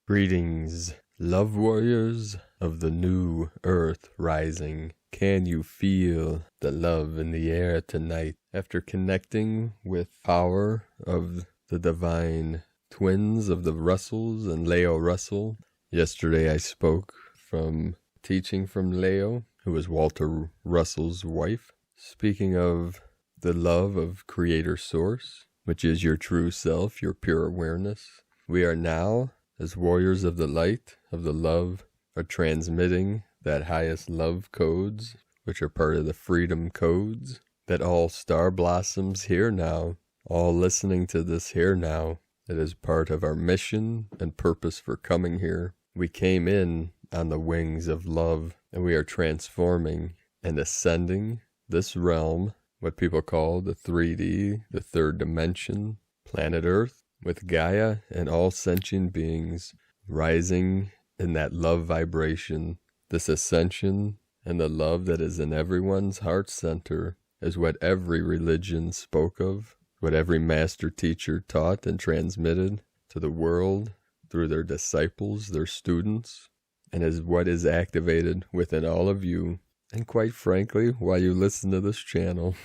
Greetings, love warriors of the new earth rising. Can you feel the love in the air tonight? After connecting with power of the divine twins of the Russells and Leo Russell, yesterday I spoke from teaching from Leo, who was Walter Russell's wife, speaking of the love of Creator Source, which is your true self, your pure awareness. We are now, as warriors of the light, of the love, are transmitting that highest love codes, which are part of the freedom codes, that all star blossoms here now, all listening to this here now. It is part of our mission and purpose for coming here. We came in on the wings of love, and we are transforming and ascending this realm, what people call the 3D, the third dimension, planet Earth, with Gaia and all sentient beings rising in that love vibration. This ascension and the love that is in everyone's heart center is what every religion spoke of, what every master teacher taught and transmitted to the world through their disciples, their students, and is what is activated within all of you. And quite frankly, while you listen to this channel,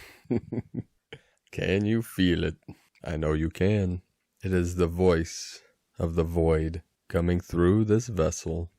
can you feel it? I know you can. It is the voice of the void coming through this vessel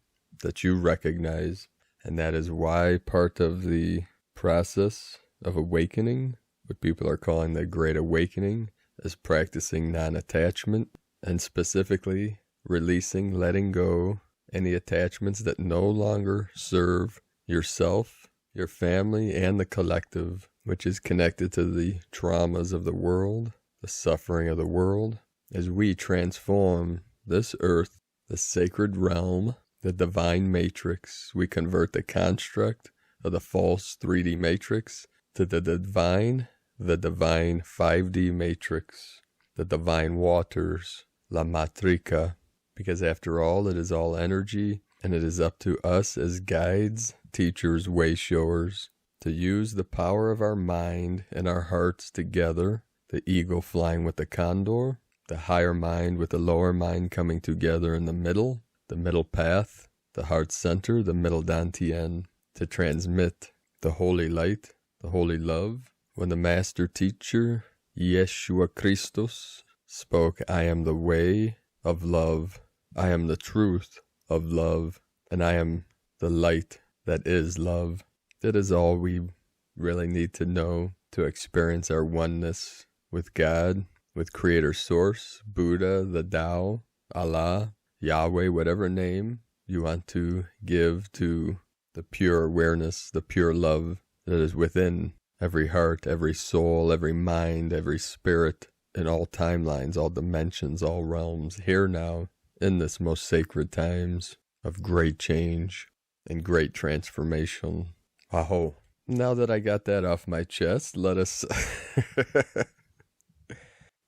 that you recognize, and that is why part of the process of awakening, what people are calling the Great Awakening, is practicing non-attachment, and specifically releasing, letting go any attachments that no longer serve yourself, your family, and the collective, which is connected to the traumas of the world, the suffering of the world. As we transform this earth, the sacred realm, the divine matrix, we convert the construct of the false 3D matrix to the divine 5D matrix, the divine waters, La Matrica, because after all, it is all energy, and it is up to us as guides, teachers, way showers, to use the power of our mind and our hearts together, the eagle flying with the condor, the higher mind with the lower mind coming together in the middle path, the heart center, the middle dantian, to transmit the holy light, the holy love. When the master teacher, Yeshua Christos, spoke, I am the way of love, I am the truth of love, and I am the light that is love. That is all we really need to know to experience our oneness with God, with Creator Source, Buddha, the Tao, Allah, Yahweh, whatever name you want to give to the pure awareness, the pure love that is within every heart, every soul, every mind, every spirit, in all timelines, all dimensions, all realms, here now, in this most sacred times of great change and great transformation. Aho. Now that I got that off my chest, let us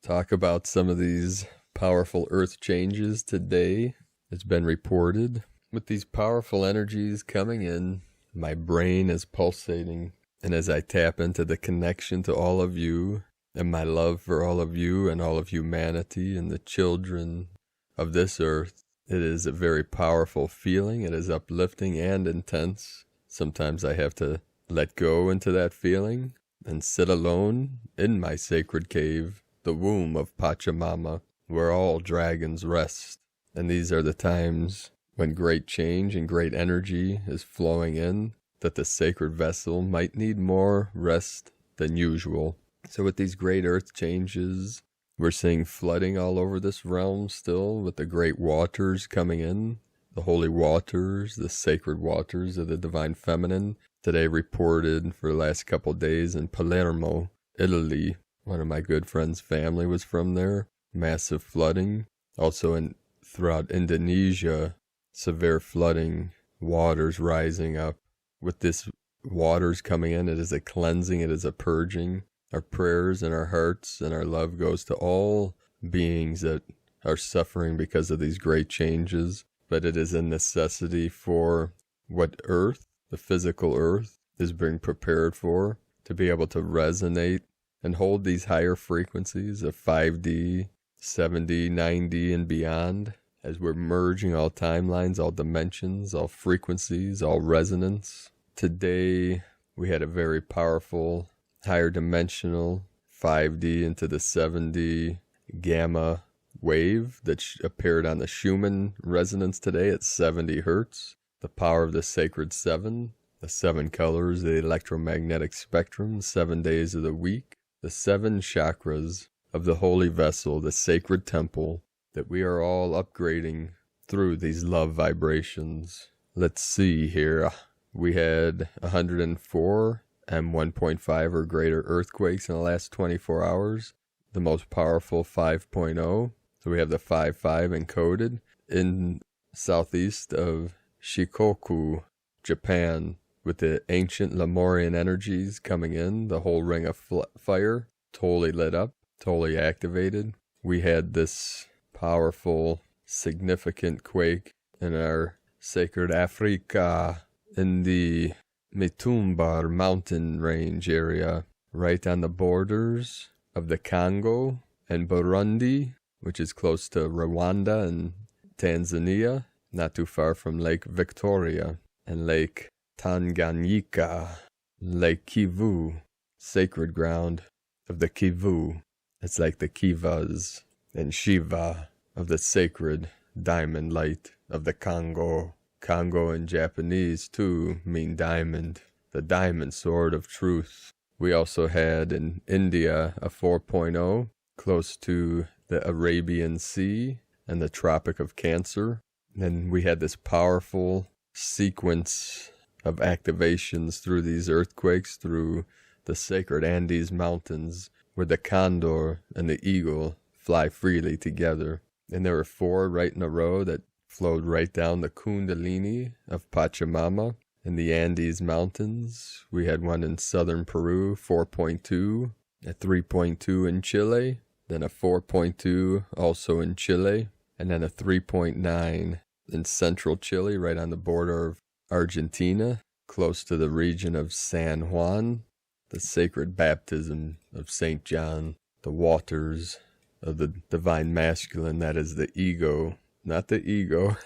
talk about some of these powerful earth changes today. It's been reported with these powerful energies coming in, my brain is pulsating, and as I tap into the connection to all of you and my love for all of you and all of humanity and the children of this earth, it is a very powerful feeling. It is uplifting and intense. Sometimes I have to let go into that feeling and sit alone in my sacred cave, the womb of Pachamama, where all dragons rest. And these are the times when great change and great energy is flowing in, that the sacred vessel might need more rest than usual. So with these great earth changes, we're seeing flooding all over this realm still, with the great waters coming in, the holy waters, the sacred waters of the divine feminine. Today reported for the last couple days in Palermo, Italy. One of my good friend's family was from there. Massive flooding. Also throughout Indonesia, severe flooding, waters rising up. With this waters coming in, it is a cleansing, it is a purging. Our prayers and our hearts and our love goes to all beings that are suffering because of these great changes. But it is a necessity for what Earth, the physical Earth, is being prepared for, to be able to resonate and hold these higher frequencies of 5D, 7D, 9D, and beyond, as we're merging all timelines, all dimensions, all frequencies, all resonance. Today, we had a very powerful, higher dimensional 5D into the 7D gamma wave that appeared on the Schumann resonance today at 70 hertz. The power of the sacred seven, the seven colors, the electromagnetic spectrum, 7 days of the week, the 7 chakras of the holy vessel, the sacred temple, that we are all upgrading through these love vibrations. Let's see here. We had 104 M1.5 or greater earthquakes in the last 24 hours. The most powerful 5.0. So we have the 5.5 encoded in southeast of Shikoku, Japan, with the ancient Lemurian energies coming in, the whole ring of fire totally lit up, totally activated. We had this powerful, significant quake in our sacred Africa in the Mitumbar mountain range area, right on the borders of the Congo and Burundi, which is close to Rwanda and Tanzania, not too far from Lake Victoria and Lake Tanganyika, Lake Kivu, sacred ground of the Kivu. It's like the Kivas and Shiva of the sacred diamond light of the Congo. Congo in Japanese, too, mean diamond, the diamond sword of truth. We also had in India a 4.0, close to the Arabian Sea and the Tropic of Cancer. And we had this powerful sequence of activations through these earthquakes, through the sacred Andes Mountains, where the condor and the eagle fly freely together. And there were 4 right in a row that flowed right down the Kundalini of Pachamama in the Andes Mountains. We had one in southern Peru, 4.2, a 3.2 in Chile, then a 4.2 also in Chile, and then a 3.9 in central Chile, right on the border of Argentina, close to the region of San Juan, the sacred baptism of St. John, the waters of the divine masculine, that is the ego, not the ego,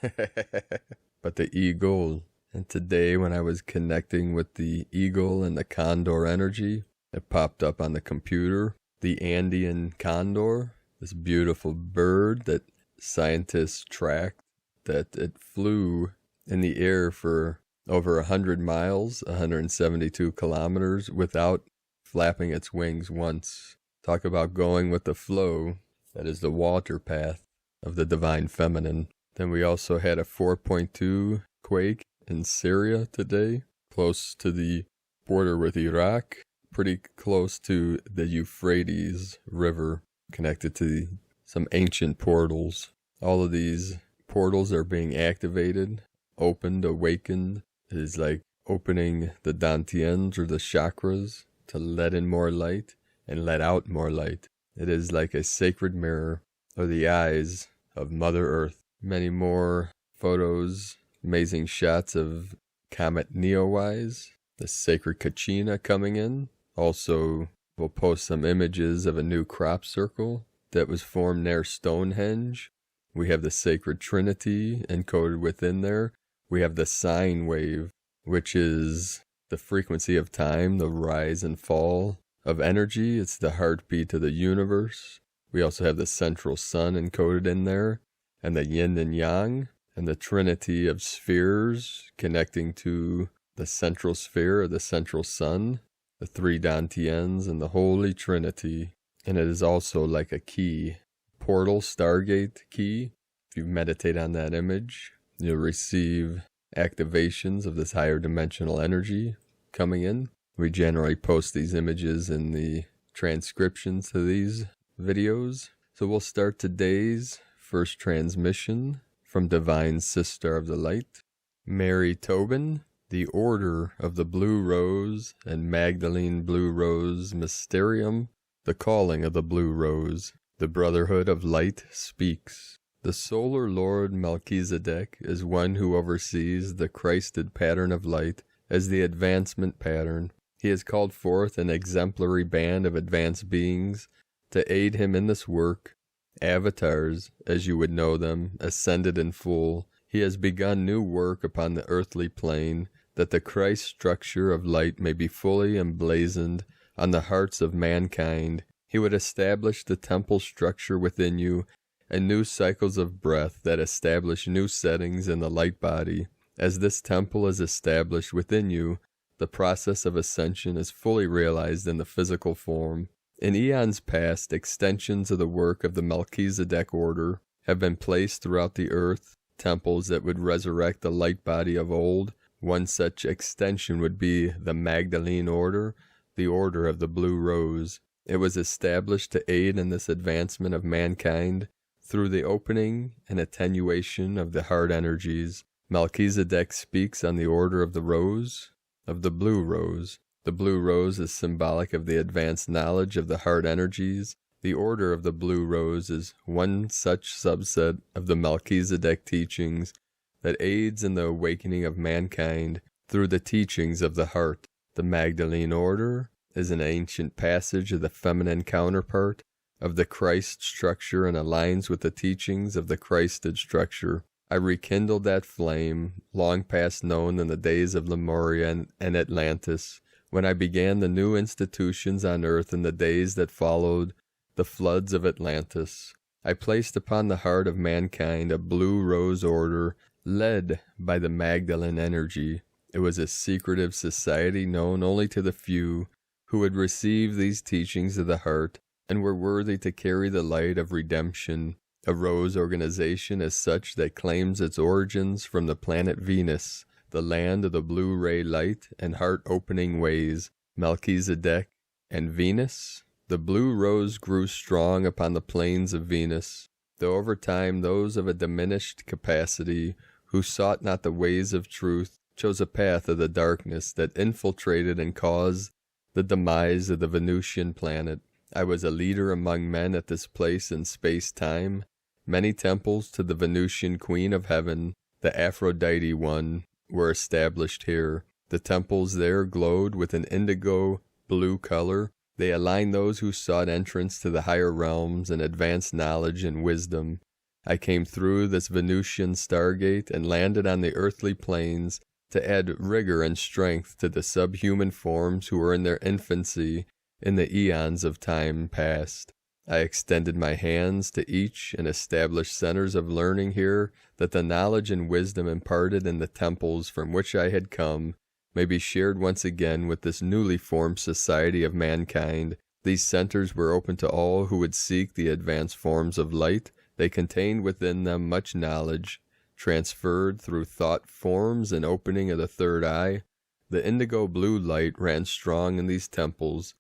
but the eagle. And today when I was connecting with the eagle and the condor energy, it popped up on the computer, the Andean Condor, this beautiful bird that scientists tracked, that it flew in the air for over 100 miles, 172 kilometers, without flapping its wings once. Talk about going with the flow. That is the water path of the divine feminine. Then we also had a 4.2 quake in Syria today, close to the border with Iraq, pretty close to the Euphrates River, connected to some ancient portals. All of these portals are being activated, opened, awakened. It is like opening the dantians or the chakras to let in more light and let out more light. It is like a sacred mirror or the eyes of Mother Earth. Many more photos, amazing shots of Comet Neowise, the sacred Kachina coming in. Also, we'll post some images of a new crop circle that was formed near Stonehenge. We have the sacred Trinity encoded within there. We have the sine wave, which is the frequency of time, the rise and fall of energy. It's the heartbeat of the universe. We also have the central sun encoded in there, and the yin and yang, and the trinity of spheres connecting to the central sphere or the central sun, the 3 dantians and the Holy Trinity. And it is also like a key, portal, Stargate key. If you meditate on that image, you'll receive activations of this higher dimensional energy coming in. We generally post these images in the transcriptions to these videos. So we'll start today's first transmission from Divine Sister of the Light, Mary Tobin, the Order of the Blue Rose and Magdalene Blue Rose Mysterium, the Calling of the Blue Rose, the Brotherhood of Light speaks. The Solar Lord Melchizedek is one who oversees the Christed pattern of light as the advancement pattern. He has called forth an exemplary band of advanced beings to aid him in this work, Avatars, as you would know them, ascended in full. He has begun new work upon the earthly plane, that the Christ structure of light may be fully emblazoned on the hearts of mankind. He would establish the temple structure within you, and new cycles of breath that establish new settings in the light body. As this temple is established within you, the process of ascension is fully realized in the physical form. In eons past, extensions of the work of the Melchizedek order have been placed throughout the earth, temples that would resurrect the light body of old. One such extension would be the Magdalene order, the order of the blue rose. It was established to aid in this advancement of mankind through the opening and attenuation of the heart energies. Melchizedek speaks on the order of the rose, of the blue rose. The blue rose is symbolic of the advanced knowledge of the heart energies. The order of the blue rose is one such subset of the Melchizedek teachings that aids in the awakening of mankind through the teachings of the heart. The Magdalene order is an ancient passage of the feminine counterpart of the Christ structure and aligns with the teachings of the Christed structure. I rekindled that flame, long past known in the days of Lemuria and Atlantis, when I began the new institutions on earth in the days that followed the floods of Atlantis. I placed upon the heart of mankind a blue rose order led by the Magdalene energy. It was a secretive society known only to the few who would receive these teachings of the heart and were worthy to carry the light of redemption. A rose organization is such that claims its origins from the planet Venus, the land of the blue ray light and heart-opening ways. Melchizedek and Venus? The blue rose grew strong upon the plains of Venus, though over time those of a diminished capacity who sought not the ways of truth chose a path of the darkness that infiltrated and caused the demise of the Venusian planet. I was a leader among men at this place in space-time. Many temples to the Venusian Queen of Heaven, the Aphrodite one, were established here. The temples there glowed with an indigo blue color. They aligned those who sought entrance to the higher realms and advanced knowledge and wisdom. I came through this Venusian stargate and landed on the earthly plains to add rigor and strength to the subhuman forms who were in their infancy in the eons of time past. I extended my hands to each and established centers of learning here, that the knowledge and wisdom imparted in the temples from which I had come may be shared once again with this newly formed society of mankind. These centers were open to all who would seek the advanced forms of light. They contained within them much knowledge, transferred through thought forms and opening of the third eye. The indigo blue light ran strong in these temples.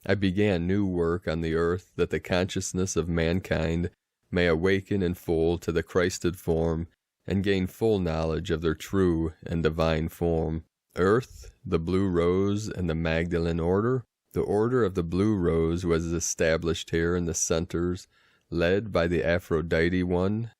I began new work on the earth that the consciousness of mankind may awaken in full to the Christed form and gain full knowledge of their true and divine form. Earth, the blue rose, and the Magdalene order. The order of the blue rose was established here in the centers, led by the Aphrodite one,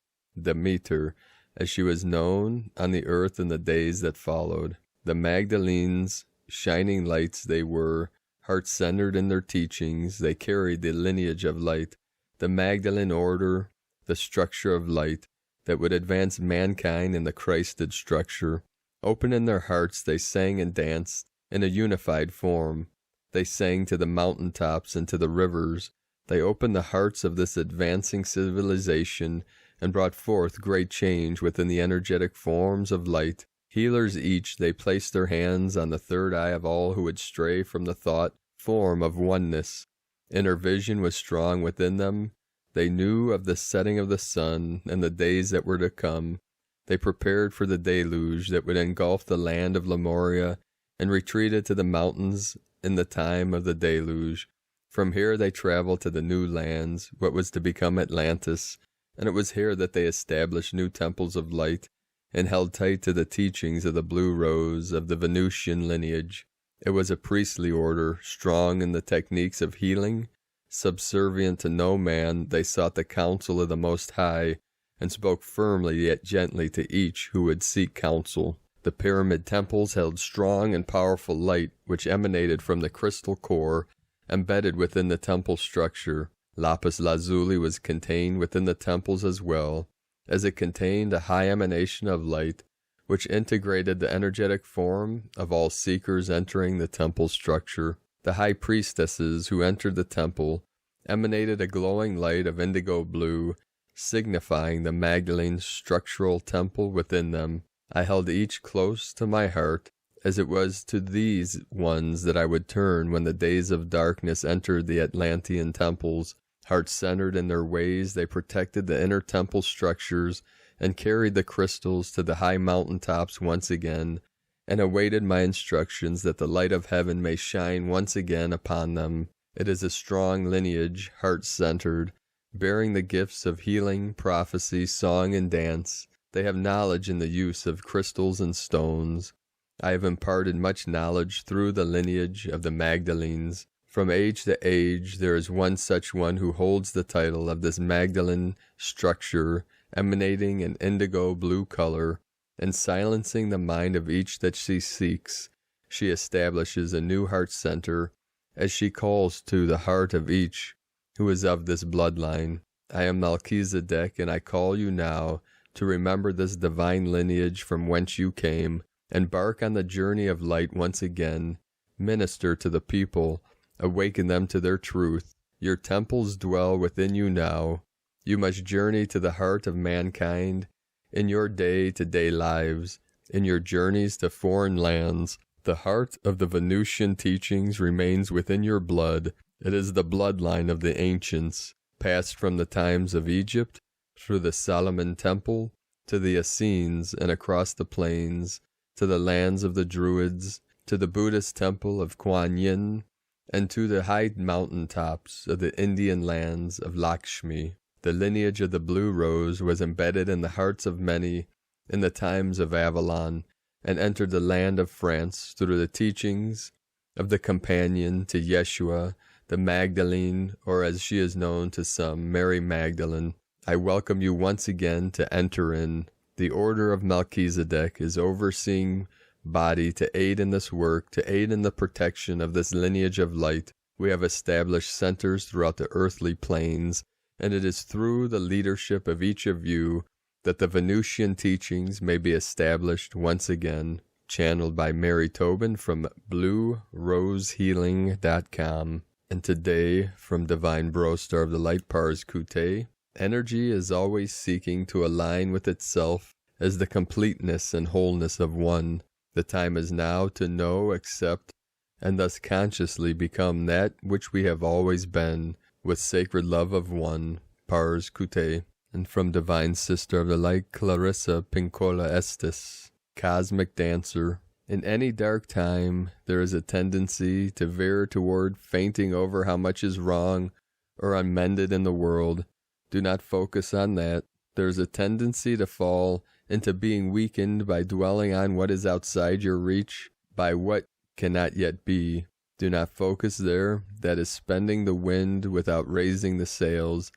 Demeter, as she was known on the earth in the days that followed. The Magdalenes, shining lights they were, heart-centered in their teachings, they carried the lineage of light. The Magdalene order, the structure of light, that would advance mankind in the Christed structure. Open in their hearts, they sang and danced in a unified form. They sang to the mountaintops and to the rivers. They opened the hearts of this advancing civilization and brought forth great change within the energetic forms of light. Healers each, they placed their hands on the third eye of all who would stray from the thought form of oneness. Inner vision was strong within them. They knew of the setting of the sun and the days that were to come. They prepared for the deluge that would engulf the land of Lemuria and retreated to the mountains in the time of the deluge. From here they traveled to the new lands, what was to become Atlantis, and it was here that they established new temples of light and held tight to the teachings of the blue rose of the Venusian lineage. It was a priestly order, strong in the techniques of healing. Subservient to no man, they sought the counsel of the Most High, and spoke firmly yet gently to each who would seek counsel. The pyramid temples held strong and powerful light which emanated from the crystal core embedded within the temple structure. Lapis lazuli was contained within the temples as well, as it contained a high emanation of light, which integrated the energetic form of all seekers entering the temple structure. The high priestesses who entered the temple emanated a glowing light of indigo blue, signifying the Magdalene structural temple within them. I held each close to my heart, as it was to these ones that I would turn when the days of darkness entered the Atlantean temples. Heart-centered in their ways, they protected the inner temple structures and carried the crystals to the high mountaintops once again, and awaited my instructions that the light of heaven may shine once again upon them. It is a strong lineage, heart-centered, bearing the gifts of healing, prophecy, song, and dance. They have knowledge in the use of crystals and stones. I have imparted much knowledge through the lineage of the Magdalenes. From age to age, there is one such one who holds the title of this Magdalene structure, emanating an indigo blue color, and silencing the mind of each that she seeks. She establishes a new heart center, as she calls to the heart of each who is of this bloodline. I am Melchizedek, and I call you now to remember this divine lineage from whence you came. Embark on the journey of light once again. Minister to the people. Awaken them to their truth. Your temples dwell within you now. You must journey to the heart of mankind in your day-to-day lives, in your journeys to foreign lands. The heart of the Venusian teachings remains within your blood. It is the bloodline of the ancients, passed from the times of Egypt, through the Solomon Temple, to the Essenes and across the plains, to the lands of the Druids, to the Buddhist temple of Kuan Yin, and to the high mountain tops of the Indian lands of Lakshmi. The lineage of the blue rose was embedded in the hearts of many in the times of Avalon, and entered the land of France through the teachings of the companion to Yeshua, the Magdalene, or as she is known to some, Mary Magdalene. I welcome you once again to enter in. The order of Melchizedek is overseeing body to aid in this work, to aid in the protection of this lineage of light. We have established centers throughout the earthly planes, and it is through the leadership of each of you that the Venusian teachings may be established once again. Channeled by Mary Tobin from BlueRoseHealing.com. And today, from Divine Bro Star of the Light Pars Kute, energy is always seeking to align with itself as the completeness and wholeness of one. The time is now to know, accept, and thus consciously become that which we have always been, with sacred love of one. Pars Kute. And from Divine Sister of the Light, Clarissa Pincola Estes, Cosmic Dancer. In any dark time, there is a tendency to veer toward fainting over how much is wrong or unmended in the world. Do not focus on that. There is a tendency to fall into being weakened by dwelling on what is outside your reach, by what cannot yet be. Do not focus there. That is spending the wind without raising the sails.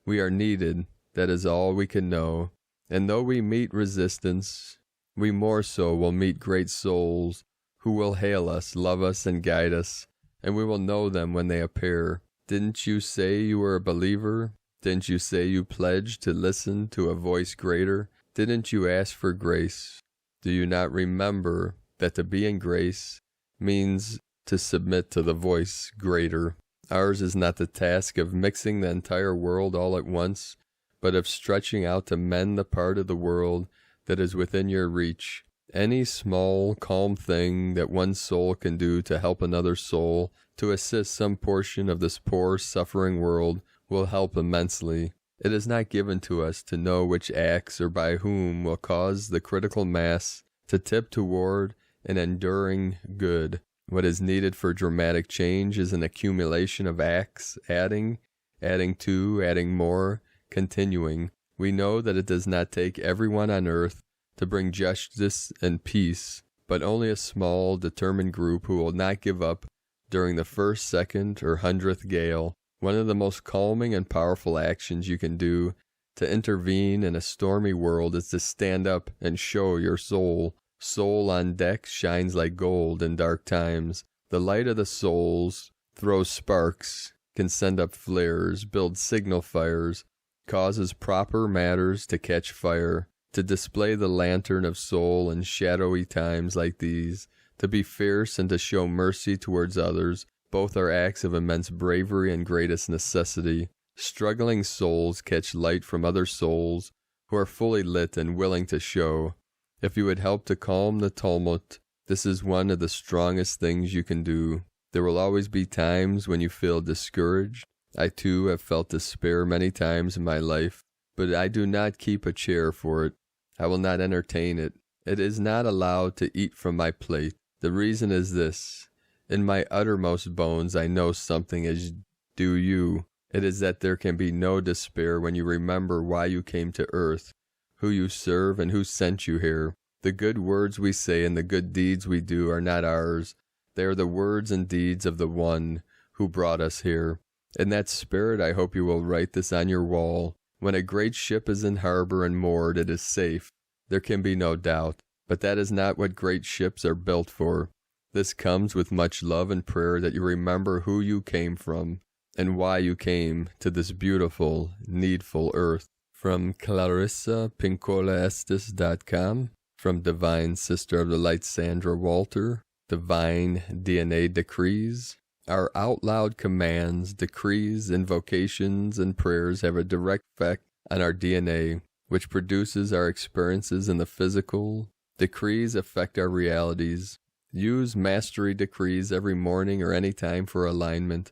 We are needed. That is all we can know. And though we meet resistance, we more so will meet great souls who will hail us, love us, and guide us, and we will know them when they appear. Didn't you say you were a believer? Didn't you say you pledged to listen to a voice greater? Didn't you ask for grace? Do you not remember that to be in grace means to submit to the voice greater? Ours is not the task of mixing the entire world all at once, but of stretching out to mend the part of the world that is within your reach. Any small, calm thing that one soul can do to help another soul, to assist some portion of this poor, suffering world, will help immensely. It is not given to us to know which acts or by whom will cause the critical mass to tip toward an enduring good. What is needed for dramatic change is an accumulation of acts, adding to, adding more, continuing. We know that it does not take everyone on earth to bring justice and peace, but only a small, determined group who will not give up during the first, second, or 100th gale. One of the most calming and powerful actions you can do to intervene in a stormy world is to stand up and show your soul. Soul on deck shines like gold in dark times. The light of the souls throws sparks can send up flares, build signal fires, causes proper matters to catch fire, to display the lantern of soul in shadowy times like these, to be fierce and to show mercy towards others. Both are acts of immense bravery and greatest necessity. Struggling souls catch light from other souls who are fully lit and willing to show. If you would help to calm the tumult, this is one of the strongest things you can do. There will always be times when you feel discouraged. I too have felt despair many times in my life, but I do not keep a chair for it. I will not entertain it. It is not allowed to eat from my plate. The reason is this. In my uttermost bones I know something as do you. It is that there can be no despair when you remember why you came to earth, who you serve, and who sent you here. The good words we say and the good deeds we do are not ours. They are the words and deeds of the one who brought us here. In that spirit, I hope you will write this on your wall. When a great ship is in harbor and moored, it is safe. There can be no doubt. But that is not what great ships are built for. This comes with much love and prayer that you remember who you came from and why you came to this beautiful, needful earth. From ClarissaPincolaEstes.com, from Divine Sister of the Light Sandra Walter, Divine DNA Decrees. Our out loud commands, decrees, invocations, and prayers have a direct effect on our DNA, which produces our experiences in the physical. Decrees affect our realities. Use mastery decrees every morning or any time for alignment.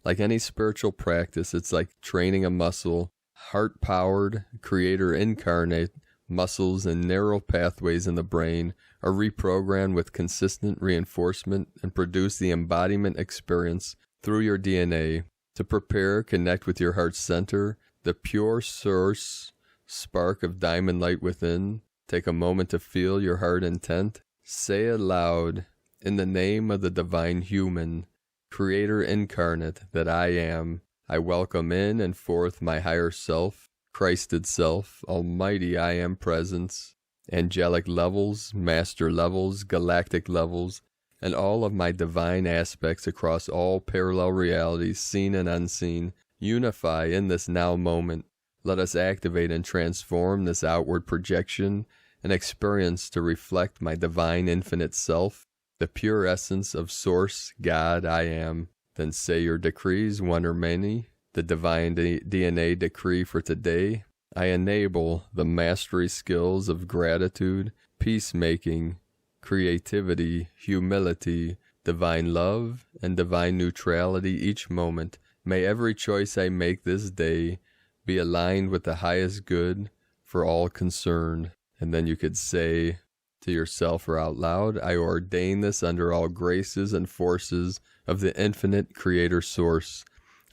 Like any spiritual practice, it's like training a muscle. Heart-powered, creator incarnate muscles and narrow pathways in the brain are reprogrammed with consistent reinforcement and produce the embodiment experience through your DNA. To prepare, connect with your heart center, the pure source spark of diamond light within. Take a moment to feel your heart intent. Say aloud, in the name of the divine human, creator incarnate that I am, I welcome in and forth my higher self, Christed self, almighty I am presence, angelic levels, master levels, galactic levels, and all of my divine aspects across all parallel realities, seen and unseen, unify in this now moment. Let us activate and transform this outward projection and experience to reflect my divine infinite self, the pure essence of Source, God, I am. Then say your decrees, one or many. The divine DNA decree for today. I enable the mastery skills of gratitude, peacemaking, creativity, humility, divine love, and divine neutrality each moment. May every choice I make this day be aligned with the highest good for all concerned. And then you could say to yourself or out loud, I ordain this under all graces and forces of the infinite creator source.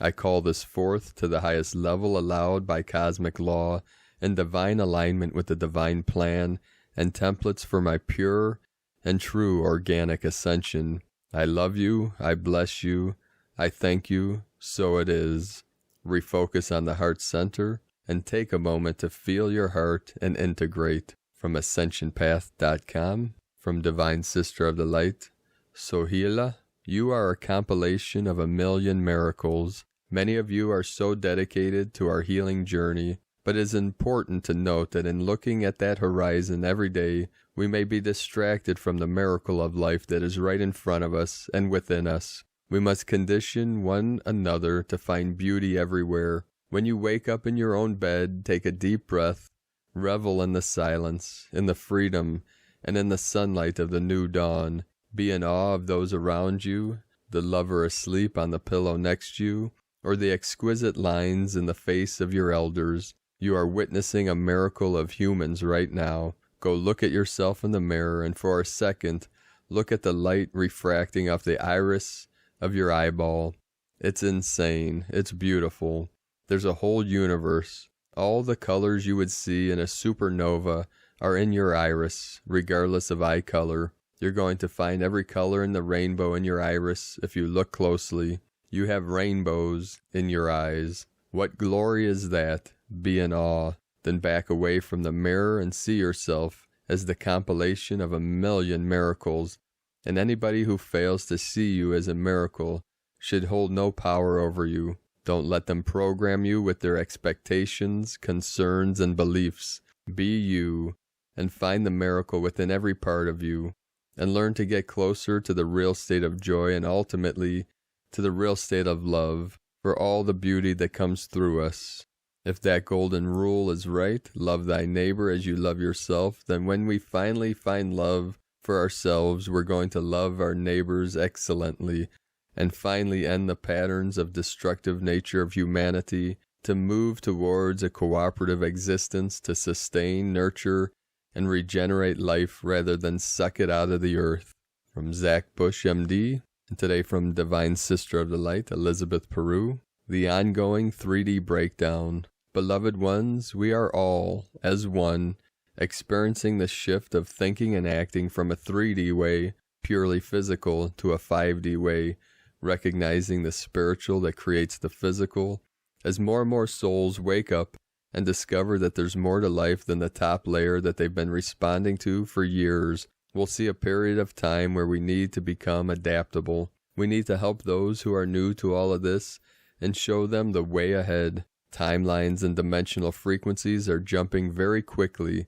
I call this forth to the highest level allowed by cosmic law in divine alignment with the divine plan and templates for my pure and true organic ascension. I love you, I bless you, I thank you, so it is. Refocus on the heart center and take a moment to feel your heart and integrate. From AscensionPath.com, from Divine Sister of the Light, Sohila, you are a compilation of 1,000,000 miracles. Many of you are so dedicated to our healing journey, but it is important to note that in looking at that horizon every day, we may be distracted from the miracle of life that is right in front of us and within us. We must condition one another to find beauty everywhere. When you wake up in your own bed, take a deep breath, revel in the silence, in the freedom, and in the sunlight of the new dawn. Be in awe of those around you, the lover asleep on the pillow next you, or the exquisite lines in the face of your elders. You are witnessing a miracle of humans right now. Go look at yourself in the mirror, and for a second, look at the light refracting off the iris of your eyeball. It's insane. It's beautiful. There's a whole universe. All the colors you would see in a supernova are in your iris, regardless of eye color. You're going to find every color in the rainbow in your iris if you look closely. You have rainbows in your eyes. What glory is that? Be in awe. Then back away from the mirror and see yourself as the compilation of 1,000,000 miracles. And anybody who fails to see you as a miracle should hold no power over you. Don't let them program you with their expectations, concerns, and beliefs. Be you, and find the miracle within every part of you, and learn to get closer to the real state of joy and ultimately to the real state of love for all the beauty that comes through us. If that golden rule is right, love thy neighbor as you love yourself, then when we finally find love for ourselves, we're going to love our neighbors excellently and finally end the patterns of destructive nature of humanity to move towards a cooperative existence to sustain, nurture, and regenerate life rather than suck it out of the earth. From Zach Bush, MD, and today from Divine Sister of the Light, Elizabeth Peru, the ongoing 3D breakdown. Beloved ones, we are all, as one, experiencing the shift of thinking and acting from a 3D way, purely physical, to a 5D way, recognizing the spiritual that creates the physical. As more and more souls wake up and discover that there's more to life than the top layer that they've been responding to for years, we'll see a period of time where we need to become adaptable. We need to help those who are new to all of this and show them the way ahead. Timelines and dimensional frequencies are jumping very quickly.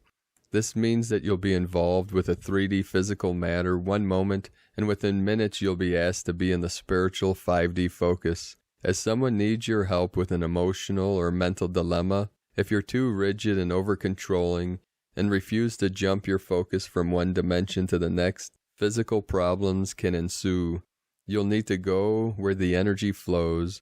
This means that you'll be involved with a 3D physical matter one moment, and within minutes you'll be asked to be in the spiritual 5D focus. As someone needs your help with an emotional or mental dilemma, if you're too rigid and over-controlling and refuse to jump your focus from one dimension to the next, physical problems can ensue. You'll need to go where the energy flows,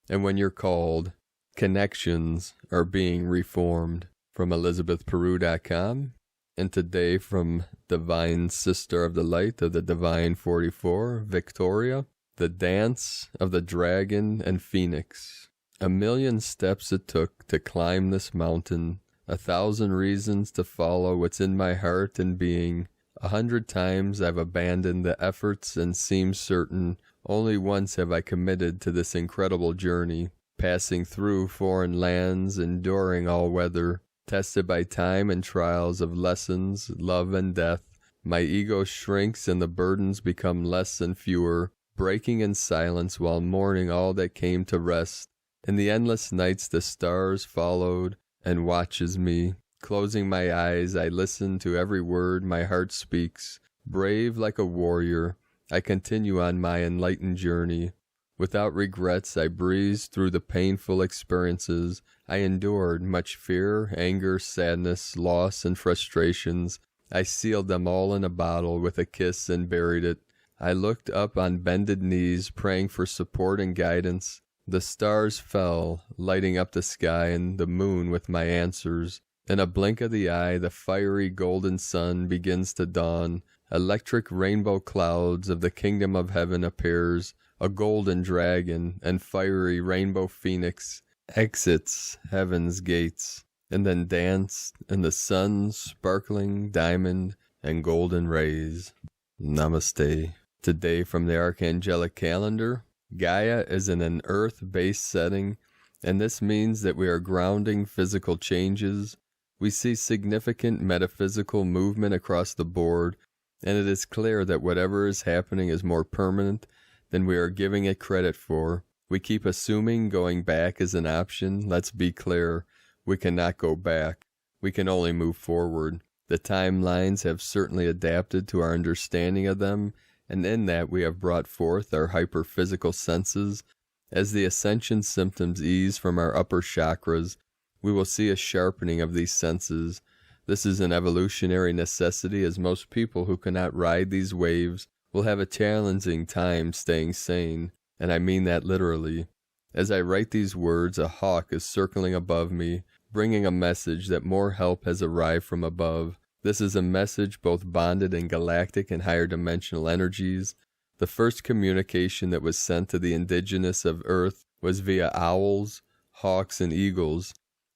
and when you're called, connections are being reformed. From ElizabethPeru.com, and today from Divine Sister of the Light of the Divine 44, Victoria, the Dance of the Dragon and Phoenix. 1,000,000 steps it took to climb this mountain, 1,000 reasons to follow what's in my heart and being. 100 times I've abandoned the efforts and seemed certain. Only once have I committed to this incredible journey, passing through foreign lands, enduring all weather, tested by time and trials of lessons, love and death. My ego shrinks and the burdens become less and fewer, breaking in silence while mourning all that came to rest. In the endless nights the stars followed and watches me. Closing my eyes, I listen to every word my heart speaks. Brave like a warrior, I continue on my enlightened journey. Without regrets, I breezed through the painful experiences. I endured much fear, anger, sadness, loss, and frustrations. I sealed them all in a bottle with a kiss and buried it. I looked up on bended knees, praying for support and guidance. The stars fell, lighting up the sky and the moon with my answers. In a blink of the eye, the fiery golden sun begins to dawn. Electric rainbow clouds of the kingdom of heaven appears. A golden dragon and fiery rainbow phoenix exits heaven's gates, and then danced in the sun's sparkling diamond and golden rays. Namaste. Today from the Archangelic Calendar, Gaia is in an earth-based setting, and this means that we are grounding physical changes. We see significant metaphysical movement across the board, and it is clear that whatever is happening is more permanent than we are giving it credit for. We keep assuming going back is an option. Let's be clear, we cannot go back. We can only move forward. The timelines have certainly adapted to our understanding of them, and in that we have brought forth our hyperphysical senses. As the Ascension symptoms ease from our upper chakras, we will see a sharpening of these senses. This is an evolutionary necessity, as most people who cannot ride these waves will have a challenging time staying sane, and I mean that literally. As I write these words, a hawk is circling above me, bringing a message that more help has arrived from above. This is a message both bonded in galactic and higher dimensional energies. The first communication that was sent to the indigenous of Earth was via owls, hawks, and eagles.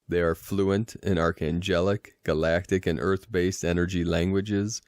They are fluent in archangelic, galactic, and earth-based energy languages.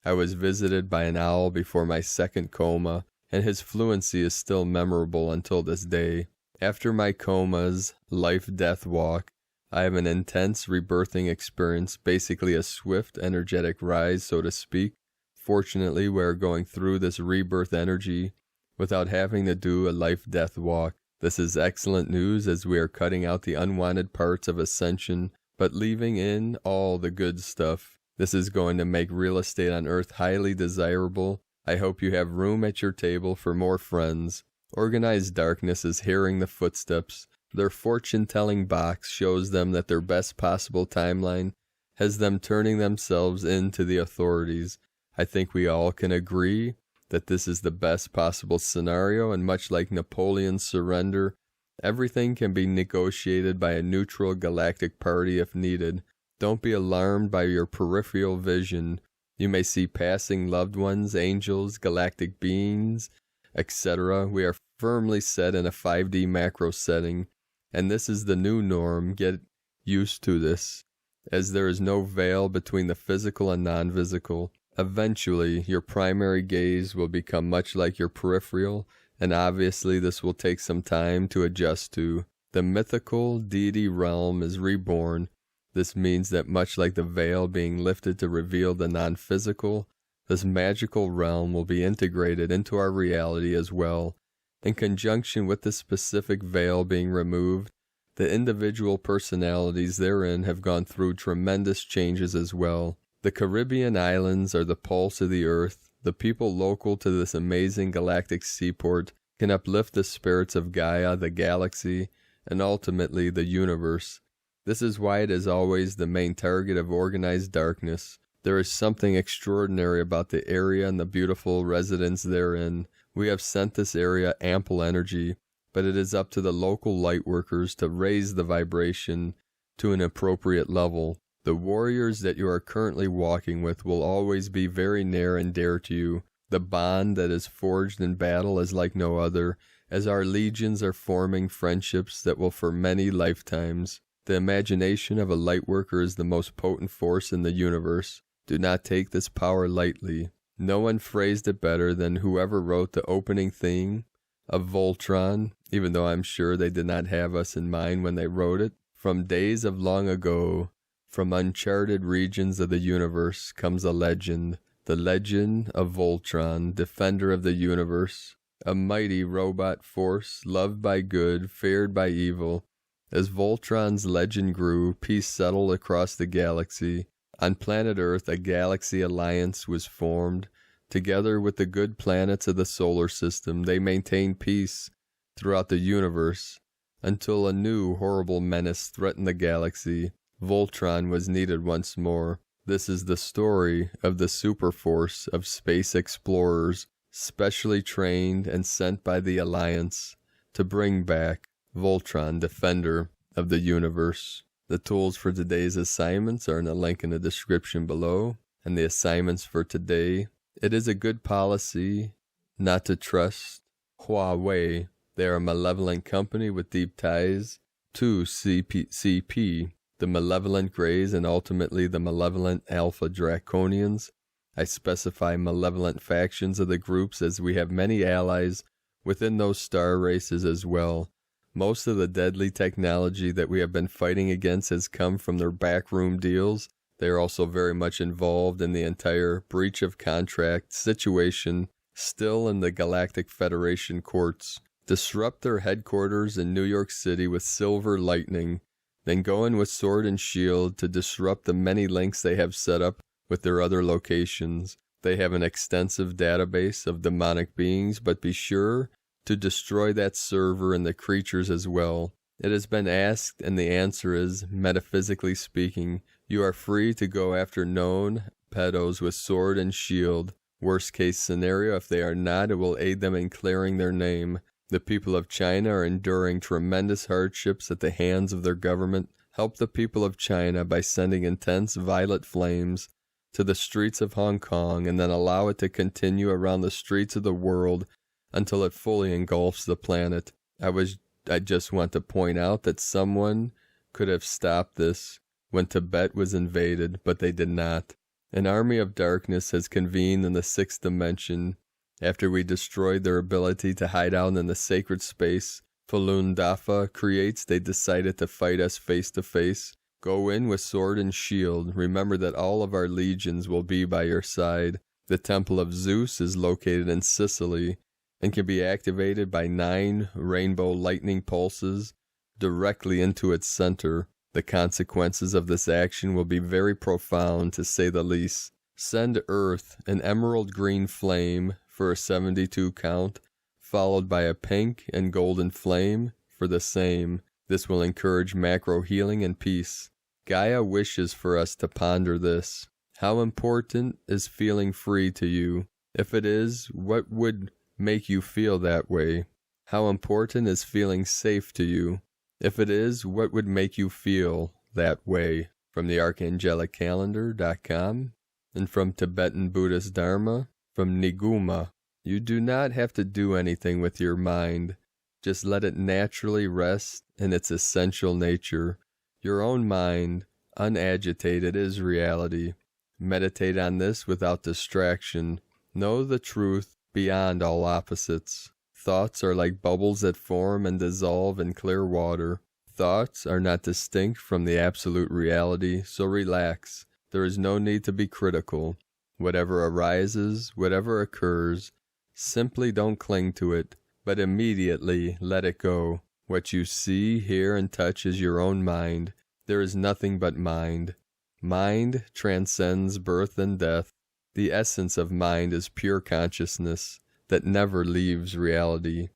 I was visited by an owl before my second coma, and his fluency is still memorable until this day. After my coma's life-death walk, I have an intense rebirthing experience, basically a swift, energetic rise, so to speak. Fortunately, we are going through this rebirth energy without having to do a life-death walk. This is excellent news as we are cutting out the unwanted parts of Ascension, but leaving in all the good stuff. This is going to make real estate on Earth highly desirable. I hope you have room at your table for more friends. Organized darkness is hearing the footsteps. Their fortune-telling box shows them that their best possible timeline has them turning themselves into the authorities. I think we all can agree that this is the best possible scenario, and much like Napoleon's surrender, everything can be negotiated by a neutral galactic party if needed. Don't be alarmed by your peripheral vision. You may see passing loved ones, angels, galactic beings, etc. We are firmly set in a 5D macro setting, and this is the new norm. Get used to this, as there is no veil between the physical and non-physical. Eventually, your primary gaze will become much like your peripheral, and obviously this will take some time to adjust to. The mythical deity realm is reborn. This means that much like the veil being lifted to reveal the non-physical, this magical realm will be integrated into our reality as well. In conjunction with the specific veil being removed, the individual personalities therein have gone through tremendous changes as well. The Caribbean islands are the pulse of the earth. The people local to this amazing galactic seaport can uplift the spirits of Gaia, the galaxy, and ultimately the universe. This is why it is always the main target of organized darkness. There is something extraordinary about the area and the beautiful residents therein. We have sent this area ample energy, but it is up to the local lightworkers to raise the vibration to an appropriate level. The warriors that you are currently walking with will always be very near and dear to you. The bond that is forged in battle is like no other, as our legions are forming friendships that will for many lifetimes. The imagination of a lightworker is the most potent force in the universe. Do not take this power lightly. No one phrased it better than whoever wrote the opening theme of Voltron, even though I'm sure they did not have us in mind when they wrote it. From days of long ago, from uncharted regions of the universe comes a legend, the legend of Voltron, defender of the universe, a mighty robot force, loved by good, feared by evil. As Voltron's legend grew, peace settled across the galaxy. On planet Earth, a galaxy alliance was formed. Together with the good planets of the solar system, they maintained peace throughout the universe until a new horrible menace threatened the galaxy. Voltron was needed once more. This is the story of the super force of space explorers, specially trained and sent by the Alliance to bring back Voltron, defender of the universe. The tools for today's assignments are in a link in the description below. And the assignments for today: it is a good policy not to trust Huawei. They are a malevolent company with deep ties to CP, the malevolent Greys, and ultimately the malevolent Alpha Draconians. I specify malevolent factions of the groups as we have many allies within those star races as well. Most of the deadly technology that we have been fighting against has come from their backroom deals. They are also very much involved in the entire breach of contract situation, still in the Galactic Federation courts. Disrupt their headquarters in New York City with silver lightning, then go in with sword and shield to disrupt the many links they have set up with their other locations. They have an extensive database of demonic beings, but be sure to destroy that server and the creatures as well. It has been asked, and the answer is, metaphysically speaking, you are free to go after known pedos with sword and shield. Worst case scenario, if they are not, it will aid them in clearing their name. The people of China are enduring tremendous hardships at the hands of their government. Help the people of China by sending intense violet flames to the streets of Hong Kong, and then allow it to continue around the streets of the world until it fully engulfs the planet. I just want to point out that someone could have stopped this when Tibet was invaded, but they did not. An army of darkness has convened in the 6th dimension. After we destroyed their ability to hide out in the sacred space Falun Dafa creates, they decided to fight us face to face. Go in with sword and shield. Remember that all of our legions will be by your side. The Temple of Zeus is located in Sicily. and can be activated by 9 rainbow lightning pulses directly into its center. The consequences of this action will be very profound, to say the least. Send Earth an emerald green flame for a 72 count, followed by a pink and golden flame for the same. This will encourage macro healing and peace. Gaia wishes for us to ponder this. How important is feeling free to you? If it is, what would make you feel that way? How important is feeling safe to you? If it is, what would make you feel that way? From the archangelicalendar.com and from Tibetan Buddhist Dharma, from Niguma. You do not have to do anything with your mind. Just let it naturally rest in its essential nature. Your own mind, unagitated, is reality. Meditate on this without distraction. Know the truth beyond all opposites. Thoughts are like bubbles that form and dissolve in clear water. Thoughts are not distinct from the absolute reality, so relax. There is no need to be critical. Whatever arises, whatever occurs, simply don't cling to it, but immediately let it go. What you see, hear, and touch is your own mind. There is nothing but mind. Mind transcends birth and death. The essence of mind is pure consciousness that never leaves reality,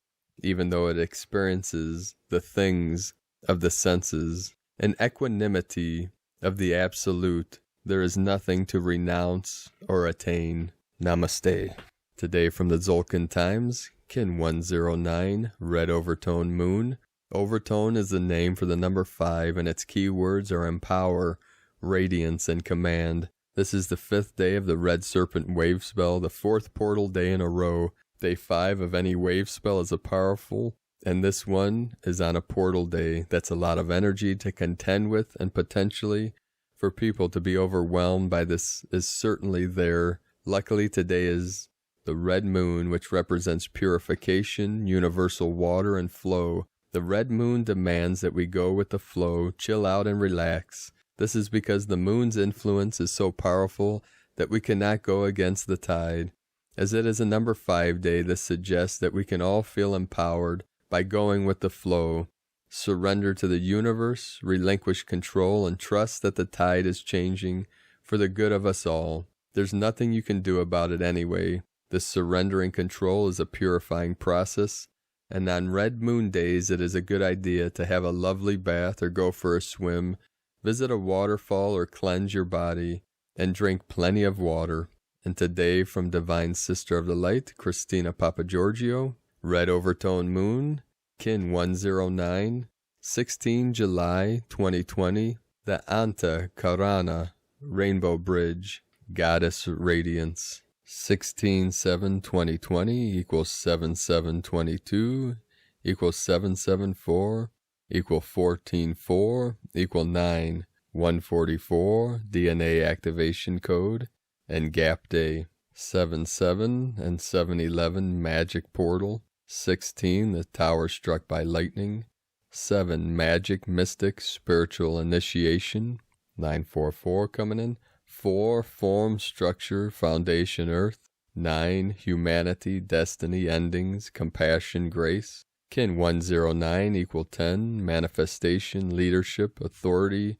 even though it experiences the things of the senses. An equanimity of the absolute. There is nothing to renounce or attain. Namaste. Today from the Tzolk'in Times, Kin 109, Red Overtone Moon. Overtone is the name for the number 5, and its keywords are empower, radiance, and command. This is the 5th day of the Red Serpent wave spell, the 4th portal day in a row. Day 5 of any wave spell is a powerful, and this one is on a portal day. That's a lot of energy to contend with, and potentially for people to be overwhelmed by this is certainly there. Luckily today is the red moon, which represents purification, universal water, and flow. The red moon demands that we go with the flow, chill out, and relax. This is because the moon's influence is so powerful that we cannot go against the tide. As it is a number 5 day, this suggests that we can all feel empowered by going with the flow. Surrender to the universe, relinquish control, and trust that the tide is changing for the good of us all. There's nothing you can do about it anyway. This surrendering control is a purifying process, and on red moon days it is a good idea to have a lovely bath or go for a swim, visit a waterfall or cleanse your body, and drink plenty of water. And today from Divine Sister of the Light, Christina Papagiorgio, Red Overtone Moon, Kin 109, 16 July 2020, the Antiquarana Rainbow Bridge, Goddess Radiance. 16/7/2020 equals 7722 equals 774 equal 144 equal 9 144 DNA activation code and gap day. 7/7 and 7/11 magic portal. 16 the tower struck by lightning. 7 magic mystic spiritual initiation. 944 coming in. 4 form structure foundation earth. 9 humanity destiny endings compassion grace. Kin 109 equal 10 manifestation leadership authority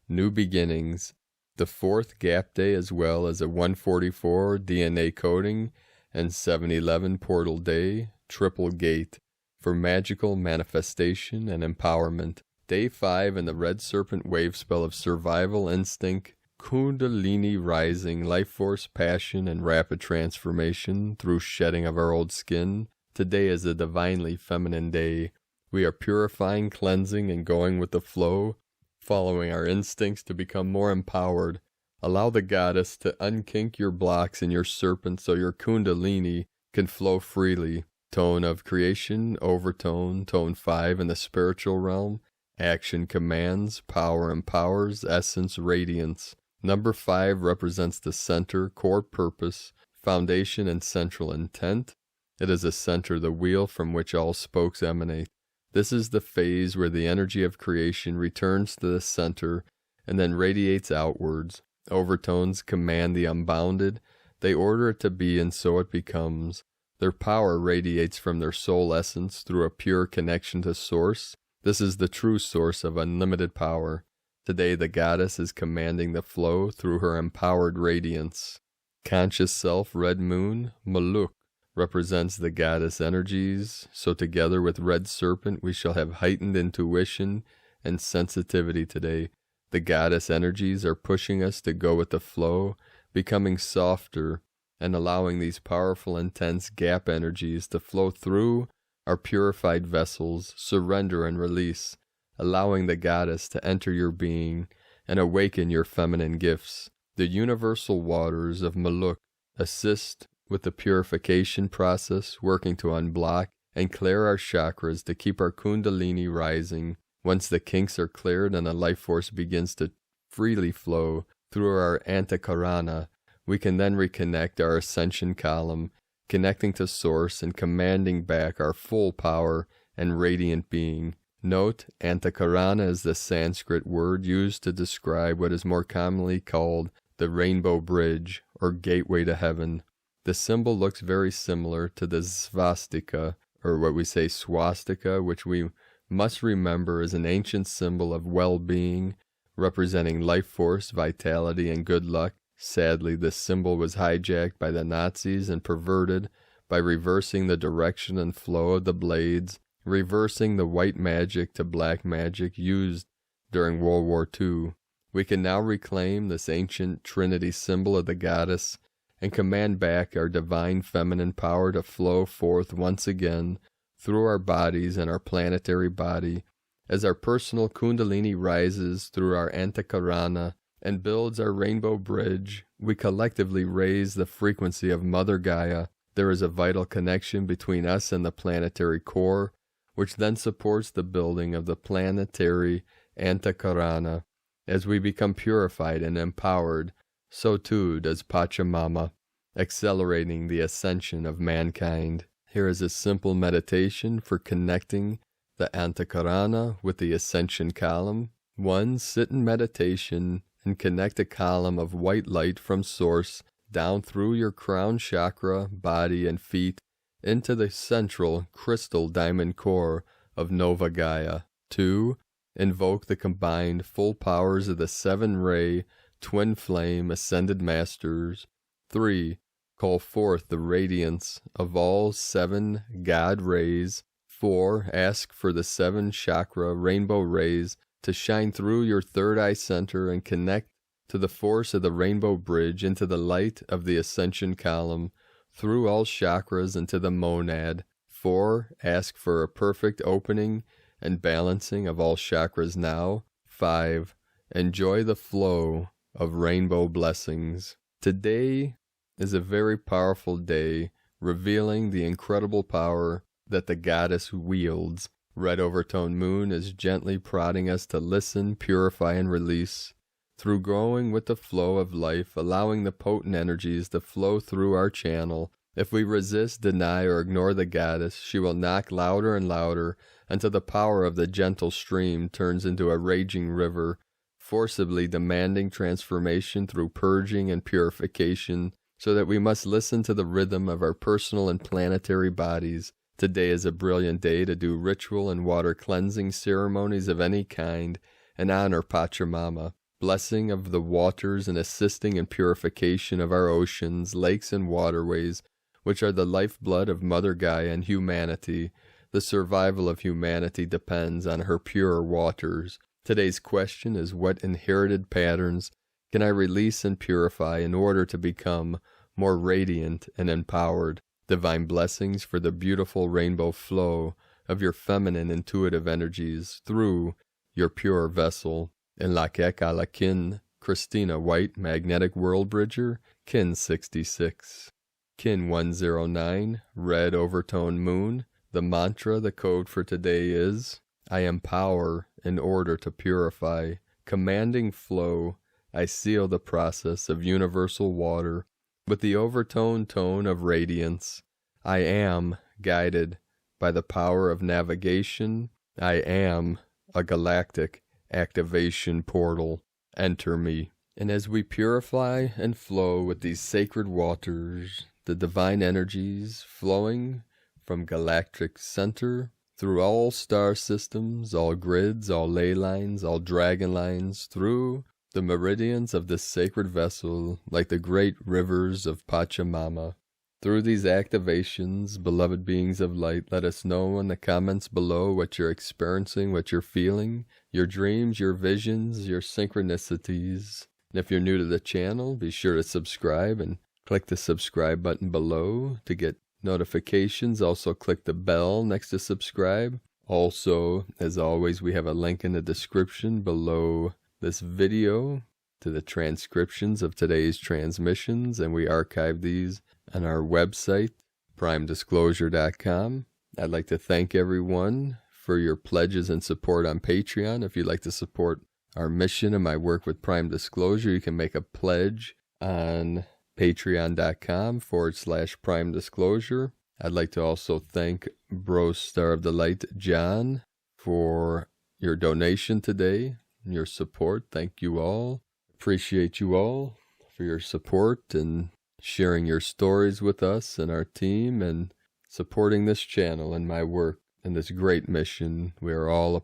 new beginnings. The 4th gap day as well as a 144 DNA coding and 7/11 portal day triple gate for magical manifestation and empowerment. Day 5 in the Red Serpent wave spell of survival instinct, Kundalini rising, life force, passion, and rapid transformation through shedding of our old skin. Today is a divinely feminine day. We are purifying, cleansing, and going with the flow, following our instincts to become more empowered. Allow the goddess to unkink your blocks in your serpent so your Kundalini can flow freely. Tone of creation, overtone, tone 5 in the spiritual realm. Action commands, power empowers, essence radiance. Number 5 represents the center, core purpose, foundation, and central intent. It is a center, the wheel from which all spokes emanate. This is the phase where the energy of creation returns to the center and then radiates outwards. Overtones command the unbounded. They order it to be, and so it becomes. Their power radiates from their soul essence through a pure connection to Source. This is the true source of unlimited power. Today the goddess is commanding the flow through her empowered radiance. Conscious self, red moon, Maluk, represents the goddess energies, so together with red serpent we shall have heightened intuition and sensitivity today. The goddess energies are pushing us to go with the flow, becoming softer, and allowing these powerful, intense gap energies to flow through our purified vessels, surrender and release, allowing the goddess to enter your being and awaken your feminine gifts. The universal waters of Maluk assist with the purification process, working to unblock and clear our chakras to keep our kundalini rising. Once the kinks are cleared and the life force begins to freely flow through our Antiquarana, we can then reconnect our Ascension column, connecting to Source and commanding back our full power and radiant being. Note, Antiquarana is the Sanskrit word used to describe what is more commonly called the Rainbow Bridge, or Gateway to Heaven. The symbol looks very similar to the svastika, or what we say swastika, which we must remember is an ancient symbol of well-being, representing life force, vitality, and good luck. Sadly, this symbol was hijacked by the Nazis and perverted by reversing the direction and flow of the blades, reversing the white magic to black magic used during World War II. We can now reclaim this ancient Trinity symbol of the goddess and command back our divine feminine power to flow forth once again through our bodies and our planetary body. As our personal kundalini rises through our Antiquarana and builds our rainbow bridge, we collectively raise the frequency of Mother Gaia. There is a vital connection between us and the planetary core, which then supports the building of the planetary Antiquarana. As we become purified and empowered, so too does Pachamama, accelerating the ascension of mankind. Here is a simple meditation for connecting the Antiquarana with the Ascension column. 1. Sit in meditation and connect a column of white light from Source down through your crown chakra, body, and feet into the central crystal diamond core of Nova Gaia. 2. Invoke the combined full powers of the 7-ray twin flame ascended masters. 3. Call forth the radiance of all 7 God rays. 4. Ask for the 7 chakra rainbow rays to shine through your third eye center and connect to the force of the rainbow bridge into the light of the Ascension column, through all chakras into the monad. 4. Ask for a perfect opening and balancing of all chakras now. 5. Enjoy the flow of rainbow blessings. Today is a very powerful day, revealing the incredible power that the goddess wields. Red Overtone moon is gently prodding us to listen, purify, and release. Through going with the flow of life, allowing the potent energies to flow through our channel. If we resist, deny, or ignore the goddess, she will knock louder and louder until the power of the gentle stream turns into a raging river, forcibly demanding transformation through purging and purification, so that we must listen to the rhythm of our personal and planetary bodies. Today is a brilliant day to do ritual and water cleansing ceremonies of any kind and honor Pachamama, blessing of the waters and assisting in purification of our oceans, lakes, and waterways, which are the lifeblood of Mother Gaia and humanity. The survival of humanity depends on her pure waters. Today's question is, what inherited patterns can I release and purify in order to become more radiant and empowered? Divine blessings for the beautiful rainbow flow of your feminine intuitive energies through your pure vessel. In Lakek ala Kin, Christina White, Magnetic World Bridger, Kin 66. Kin 109, Red Overtone Moon. The mantra, the code for today is, I empower in order to purify. Commanding flow, I seal the process of universal water with the overtone tone of radiance. I am guided by the power of navigation. I am a galactic activation portal. Enter me. And as we purify and flow with these sacred waters, the divine energies flowing from galactic center through all star systems, all grids, all ley lines, all dragon lines, through the meridians of this sacred vessel, like the great rivers of Pachamama. Through these activations, beloved beings of light, let us know in the comments below what you're experiencing, what you're feeling, your dreams, your visions, your synchronicities. And if you're new to the channel, be sure to subscribe and click the subscribe button below to get notifications. Also click the bell next to subscribe. Also, as always, we have a link in the description below this video to the transcriptions of today's transmissions, and we archive these on our website, primedisclosure.com. I'd like to thank everyone for your pledges and support on Patreon. If you'd like to support our mission and my work with Prime Disclosure, you can make a pledge on patreon.com/Prime Disclosure. I'd like to also thank Bro Star of the Light John for your donation today, your support. Thank you all. Appreciate you all for your support and sharing your stories with us and our team, and supporting this channel and my work and this great mission we have all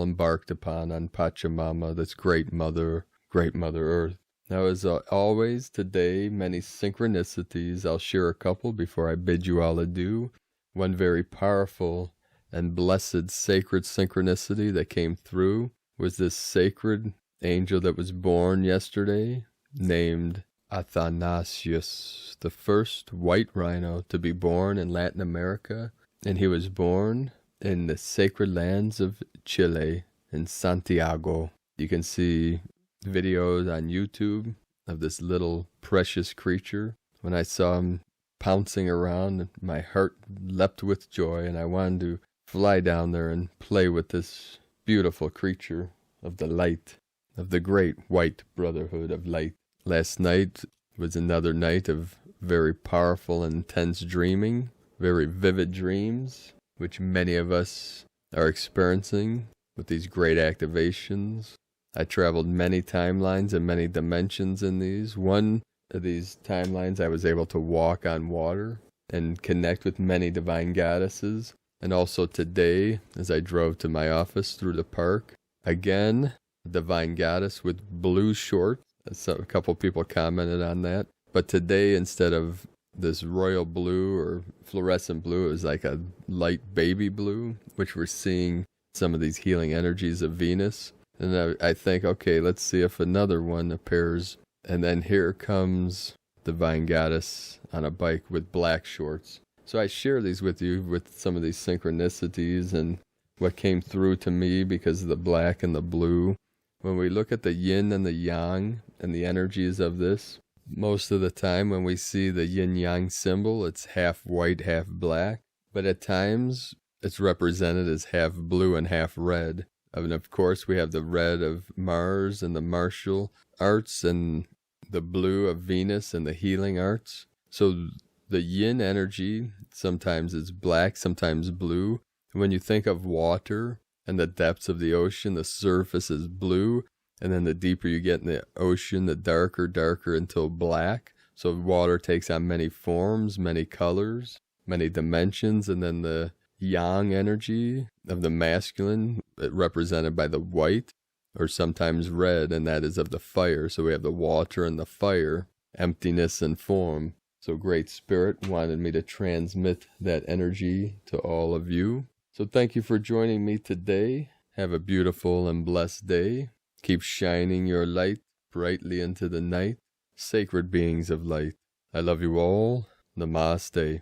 embarked upon on Pachamama, this great Mother Earth. Now, as always, today, many synchronicities. I'll share a couple before I bid you all adieu. One very powerful and blessed sacred synchronicity that came through was this sacred angel that was born yesterday, named Athanasius, the first white rhino to be born in Latin America. And he was born in the sacred lands of Chile, in Santiago. You can see videos on YouTube of this little precious creature. When I saw him pouncing around, my heart leapt with joy, and I wanted to fly down there and play with this beautiful creature of the light, of the great white brotherhood of light. Last night was another night of very powerful and intense dreaming, very vivid dreams, which many of us are experiencing with these great activations. I traveled many timelines and many dimensions in these. One of these timelines, I was able to walk on water and connect with many divine goddesses. And also today, as I drove to my office through the park, again, a divine goddess with blue shorts. So a couple people commented on that. But today, instead of this royal blue or fluorescent blue, it was like a light baby blue, which we're seeing some of these healing energies of Venus. And I think, okay, let's see if another one appears. And then here comes Divine Goddess on a bike with black shorts. So I share these with you with some of these synchronicities and what came through to me because of the black and the blue. When we look at the yin and the yang and the energies of this, most of the time when we see the yin-yang symbol, it's half white, half black. But at times, it's represented as half blue and half red. And of course, we have the red of Mars and the martial arts, and the blue of Venus and the healing arts. So the yin energy sometimes is black, sometimes blue. When you think of water and the depths of the ocean, the surface is blue. And then the deeper you get in the ocean, the darker until black. So water takes on many forms, many colors, many dimensions. And then the yang energy of the masculine, represented by the white or sometimes red, and that is of the fire. So we have the water and the fire, emptiness and form. So Great Spirit wanted me to transmit that energy to all of you. So thank you for joining me today. Have a beautiful and blessed day. Keep shining your light brightly into the night. Sacred beings of light, I love you all. Namaste.